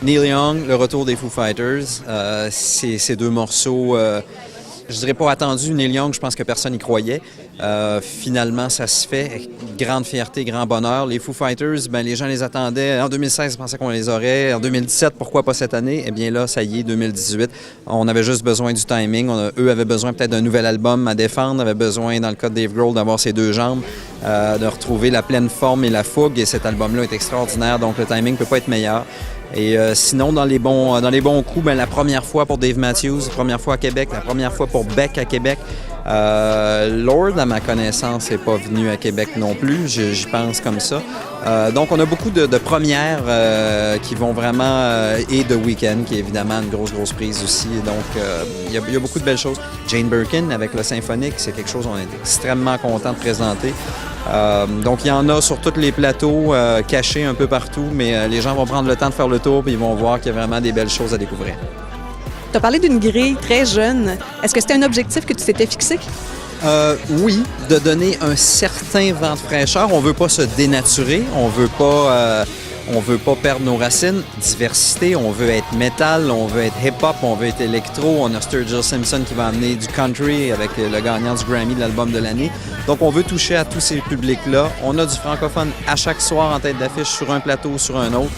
Neil Young, le retour des Foo Fighters, ces deux morceaux, je dirais pas attendus. Neil Young, je pense que personne n'y croyait. Finalement, ça se fait. Grande fierté, grand bonheur. Les Foo Fighters, ben, les gens les attendaient. En 2016, ils pensaient qu'on les aurait. En 2017, pourquoi pas cette année? Eh bien là, ça y est, 2018. On avait juste besoin du timing. Eux avaient besoin peut-être d'un nouvel album à défendre, avaient besoin, dans le cas de Dave Grohl, d'avoir ses deux jambes, de retrouver la pleine forme et la fougue. Et cet album-là est extraordinaire, donc le timing ne peut pas être meilleur. Et sinon, dans les bons coups, ben, la première fois pour Dave Matthews, la première fois à Québec, la première fois pour Beck à Québec. Lord, à ma connaissance, n'est pas venu à Québec non plus. J'y pense comme ça. Donc, on a beaucoup de premières qui vont vraiment... et The Weeknd, qui est évidemment une grosse prise aussi. Donc, il y a beaucoup de belles choses. Jane Birkin, avec le symphonique, c'est quelque chose qu'on est extrêmement content de présenter. Donc, il y en a sur tous les plateaux, cachés un peu partout, mais les gens vont prendre le temps de faire le tour et ils vont voir qu'il y a vraiment des belles choses à découvrir. Tu as parlé d'une grille très jeune. Est-ce que c'était un objectif que tu t'étais fixé? Oui, de donner un certain vent de fraîcheur. On veut pas se dénaturer, on veut pas perdre nos racines. Diversité, on veut être métal, on veut être hip-hop, on veut être électro. On a Sturgill Simpson qui va amener du country avec le gagnant du Grammy de l'album de l'année. Donc, on veut toucher à tous ces publics-là. On a du francophone à chaque soir en tête d'affiche sur un plateau ou sur un autre.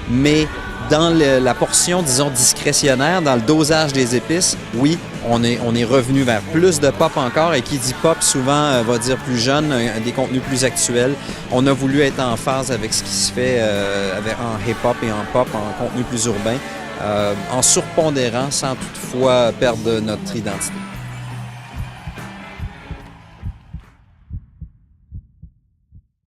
Mais dans la portion, disons, discrétionnaire, dans le dosage des épices, oui, on est revenu vers plus de pop encore. Et qui dit pop, souvent, va dire plus jeune, des contenus plus actuels. On a voulu être en phase avec ce qui se fait en hip-hop et en pop, en contenu plus urbain, en surpondérant sans toutefois perdre notre identité.